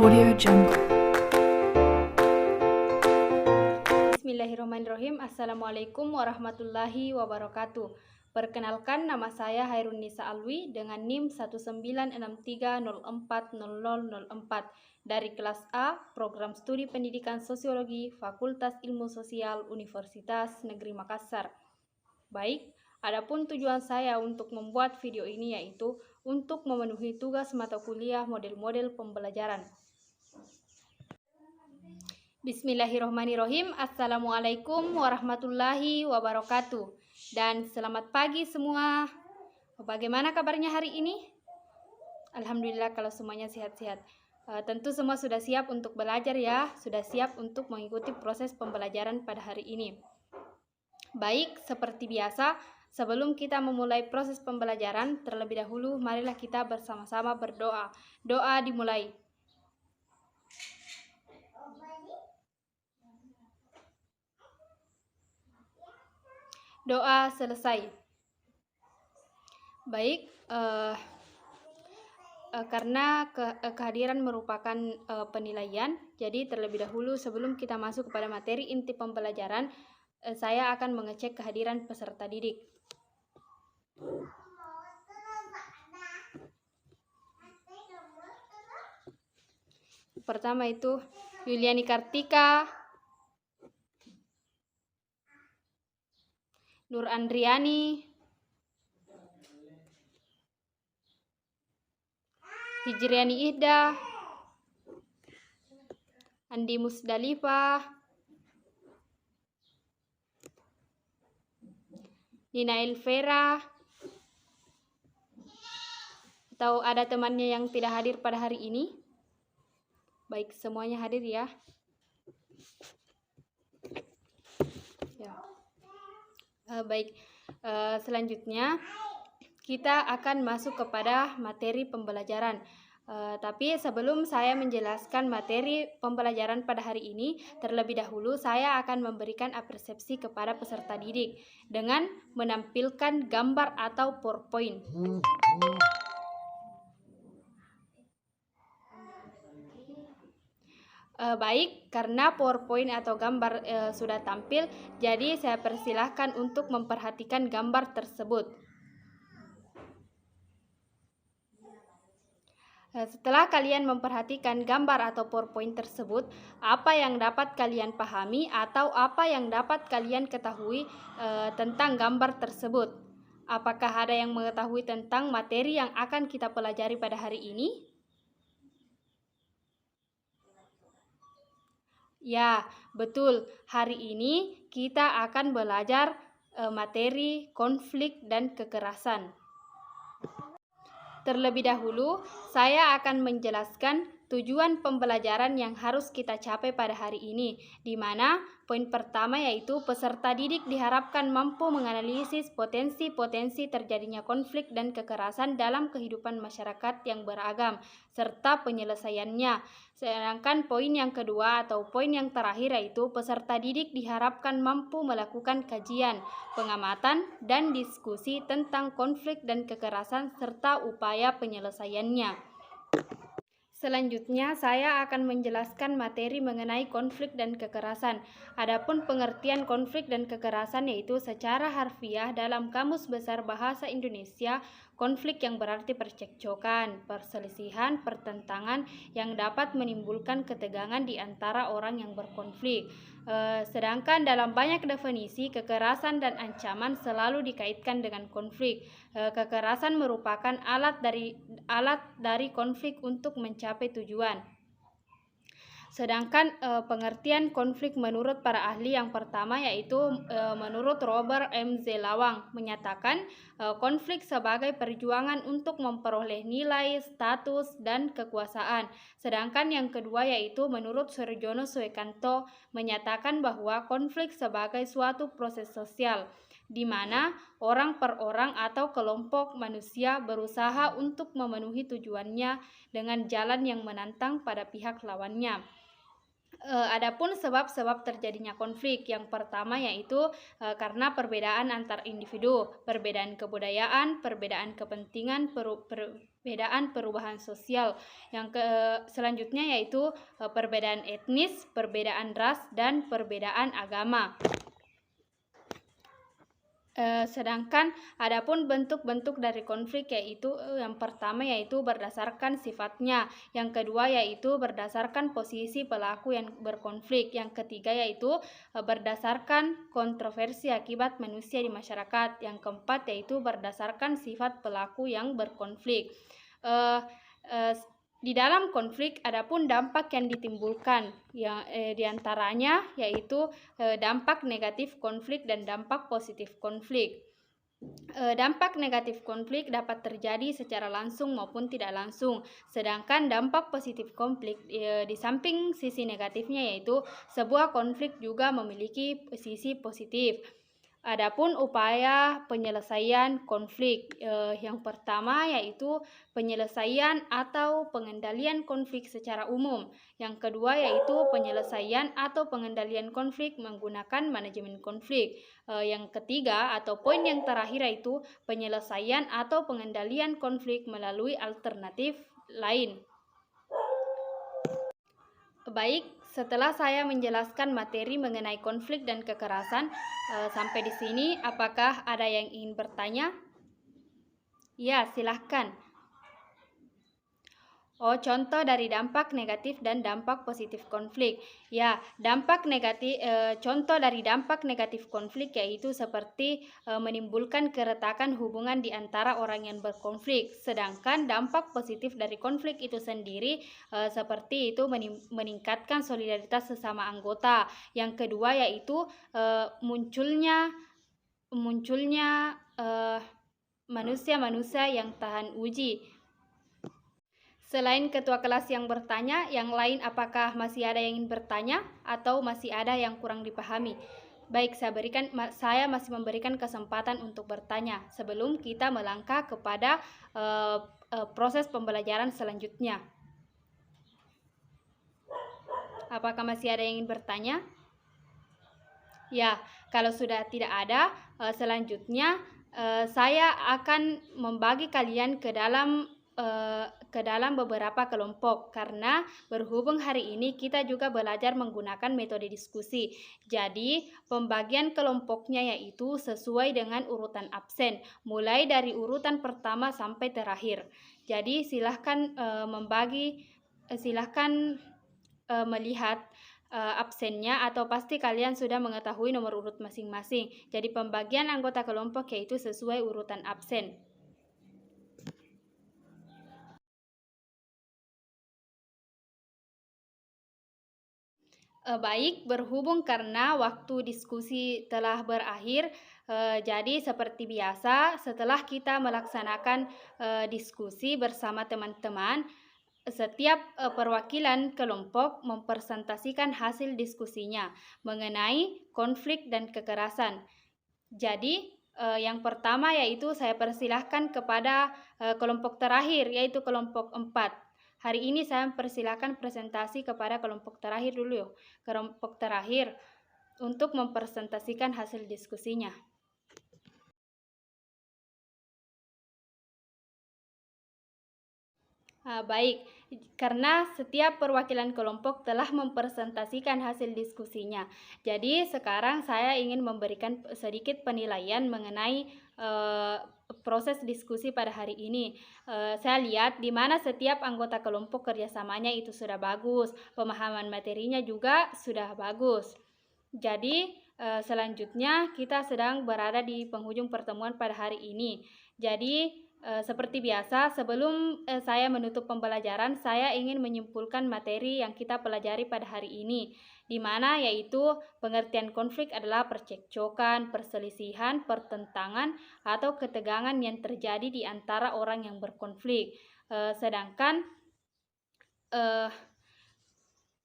Audio Jungle. Bismillahirrahmanirrahim. Assalamualaikum warahmatullahi wabarakatuh. Perkenalkan, nama saya Hairun Nisa Alwi dengan NIM 1963040004 dari kelas A, Program Studi Pendidikan Sosiologi, Fakultas Ilmu Sosial, Universitas Negeri Makassar. Baik, adapun tujuan saya untuk membuat video ini yaitu untuk memenuhi tugas mata kuliah model-model pembelajaran. Bismillahirrahmanirrahim. Assalamualaikum warahmatullahi wabarakatuh. Dan selamat pagi semua. Bagaimana kabarnya hari ini? Alhamdulillah kalau semuanya sehat-sehat. Tentu semua sudah siap untuk belajar ya. Sudah siap untuk mengikuti proses pembelajaran pada hari ini. Baik, seperti biasa, sebelum kita memulai proses pembelajaran, terlebih dahulu marilah kita bersama-sama berdoa. Doa dimulai. Doa selesai. Baik, karena kehadiran merupakan penilaian, jadi terlebih dahulu sebelum kita masuk kepada materi inti pembelajaran, saya akan mengecek kehadiran peserta didik. Pertama itu Yuliani Kartika, Nur Andriani, Hijriani Ihda, Andi Musdalifah, Nina Elvera, atau ada temannya yang tidak hadir pada hari ini? Baik, semuanya hadir ya. Baik, selanjutnya kita akan masuk kepada materi pembelajaran. Tapi sebelum saya menjelaskan materi pembelajaran pada hari ini, terlebih dahulu saya akan memberikan apresiasi kepada peserta didik dengan menampilkan gambar atau PowerPoint. Baik, karena PowerPoint atau gambar sudah tampil, jadi saya persilahkan untuk memperhatikan gambar tersebut. Setelah kalian memperhatikan gambar atau PowerPoint tersebut, apa yang dapat kalian pahami atau apa yang dapat kalian ketahui tentang gambar tersebut? Apakah ada yang mengetahui tentang materi yang akan kita pelajari pada hari ini? Ya, betul. Hari ini kita akan belajar materi konflik dan kekerasan. Terlebih dahulu, saya akan menjelaskan tujuan pembelajaran yang harus kita capai pada hari ini, di mana poin pertama yaitu peserta didik diharapkan mampu menganalisis potensi-potensi terjadinya konflik dan kekerasan dalam kehidupan masyarakat yang beragam, serta penyelesaiannya. Sedangkan poin yang kedua atau poin yang terakhir yaitu peserta didik diharapkan mampu melakukan kajian, pengamatan, dan diskusi tentang konflik dan kekerasan serta upaya penyelesaiannya. Selanjutnya, saya akan menjelaskan materi mengenai konflik dan kekerasan. Adapun pengertian konflik dan kekerasan yaitu secara harfiah dalam Kamus Besar Bahasa Indonesia, konflik yang berarti percekcokan, perselisihan, pertentangan yang dapat menimbulkan ketegangan di antara orang yang berkonflik. Sedangkan dalam banyak definisi, kekerasan dan ancaman selalu dikaitkan dengan konflik. Kekerasan merupakan alat dari konflik untuk mencapai tujuan. Sedangkan pengertian konflik menurut para ahli yang pertama yaitu menurut Robert M. Z. Lawang menyatakan konflik sebagai perjuangan untuk memperoleh nilai, status, dan kekuasaan. Sedangkan yang kedua yaitu menurut Surjono Suekanto menyatakan bahwa konflik sebagai suatu proses sosial di mana orang per orang atau kelompok manusia berusaha untuk memenuhi tujuannya dengan jalan yang menantang pada pihak lawannya. Adapun sebab-sebab terjadinya konflik, yang pertama yaitu karena perbedaan antar individu, perbedaan kebudayaan, perbedaan kepentingan, perbedaan perubahan sosial. Selanjutnya yaitu perbedaan etnis, perbedaan ras, dan perbedaan agama. Sedangkan adapun bentuk-bentuk dari konflik yaitu yang pertama yaitu berdasarkan sifatnya, yang kedua yaitu berdasarkan posisi pelaku yang berkonflik, yang ketiga yaitu berdasarkan kontroversi akibat manusia di masyarakat, yang keempat yaitu berdasarkan sifat pelaku yang berkonflik. Di dalam konflik adapun dampak yang ditimbulkan yang diantaranya yaitu dampak negatif konflik dan dampak positif konflik. Dampak negatif konflik dapat terjadi secara langsung maupun tidak langsung, sedangkan dampak positif konflik di samping sisi negatifnya yaitu sebuah konflik juga memiliki sisi positif. Adapun upaya penyelesaian konflik, yang pertama yaitu penyelesaian atau pengendalian konflik secara umum. Yang kedua yaitu penyelesaian atau pengendalian konflik menggunakan manajemen konflik. Yang ketiga atau poin yang terakhir yaitu penyelesaian atau pengendalian konflik melalui alternatif lain. Baik, setelah saya menjelaskan materi mengenai konflik dan kekerasan sampai di sini, apakah ada yang ingin bertanya? Ya, silahkan. Oh, contoh dari dampak negatif dan dampak positif konflik. Ya, contoh dari dampak negatif konflik yaitu seperti menimbulkan keretakan hubungan di antara orang yang berkonflik. Sedangkan dampak positif dari konflik itu sendiri seperti itu meningkatkan solidaritas sesama anggota. Yang kedua yaitu munculnya manusia-manusia yang tahan uji. Selain ketua kelas yang bertanya, yang lain apakah masih ada yang ingin bertanya atau masih ada yang kurang dipahami? Baik, saya masih memberikan kesempatan untuk bertanya sebelum kita melangkah kepada proses pembelajaran selanjutnya. Apakah masih ada yang ingin bertanya? Ya, kalau sudah tidak ada, selanjutnya saya akan membagi kalian ke dalam beberapa kelompok, karena berhubung hari ini kita juga belajar menggunakan metode diskusi. Jadi pembagian kelompoknya yaitu sesuai dengan urutan absen, mulai dari urutan pertama sampai terakhir. Jadi silahkan melihat absennya, atau pasti kalian sudah mengetahui nomor urut masing-masing. Jadi pembagian anggota kelompok yaitu sesuai urutan absen. Baik, berhubung karena waktu diskusi telah berakhir, jadi seperti biasa setelah kita melaksanakan diskusi bersama teman-teman, setiap perwakilan kelompok mempresentasikan hasil diskusinya mengenai konflik dan kekerasan. Jadi yang pertama yaitu saya persilahkan kepada kelompok terakhir yaitu kelompok 4. Hari ini saya persilakan presentasi kepada kelompok terakhir dulu ya. Kelompok terakhir untuk mempresentasikan hasil diskusinya. Baik, karena setiap perwakilan kelompok telah mempresentasikan hasil diskusinya. Jadi sekarang saya ingin memberikan sedikit penilaian mengenai proses diskusi pada hari ini. Saya lihat di mana setiap anggota kelompok kerjasamanya itu sudah bagus, pemahaman materinya juga sudah bagus. Jadi selanjutnya kita sedang berada di penghujung pertemuan pada hari ini. Jadi seperti biasa, sebelum saya menutup pembelajaran, saya ingin menyimpulkan materi yang kita pelajari pada hari ini, di mana yaitu pengertian konflik adalah percekcokan, perselisihan, pertentangan, atau ketegangan yang terjadi di antara orang yang berkonflik. Sedangkan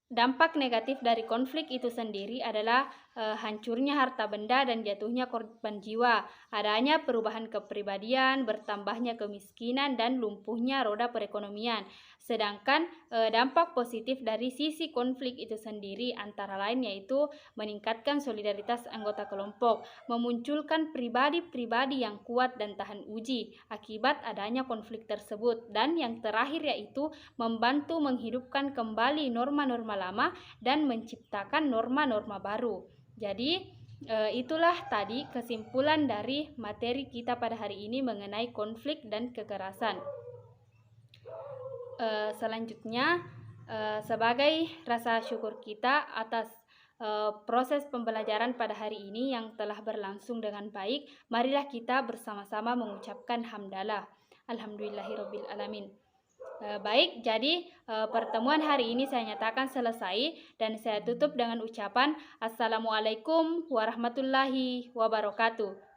dampak negatif dari konflik itu sendiri adalah hancurnya harta benda dan jatuhnya korban jiwa, adanya perubahan kepribadian, bertambahnya kemiskinan, dan lumpuhnya roda perekonomian. Sedangkan dampak positif dari sisi konflik itu sendiri antara lain yaitu meningkatkan solidaritas anggota kelompok, memunculkan pribadi-pribadi yang kuat dan tahan uji akibat adanya konflik tersebut, dan yang terakhir yaitu membantu menghidupkan kembali norma-norma lama dan menciptakan norma-norma baru. Jadi itulah tadi kesimpulan dari materi kita pada hari ini mengenai konflik dan kekerasan. Selanjutnya, sebagai rasa syukur kita atas proses pembelajaran pada hari ini yang telah berlangsung dengan baik, marilah kita bersama-sama mengucapkan hamdalah. Alhamdulillahirabbil alamin. Baik, jadi pertemuan hari ini saya nyatakan selesai dan saya tutup dengan ucapan Assalamualaikum warahmatullahi wabarakatuh.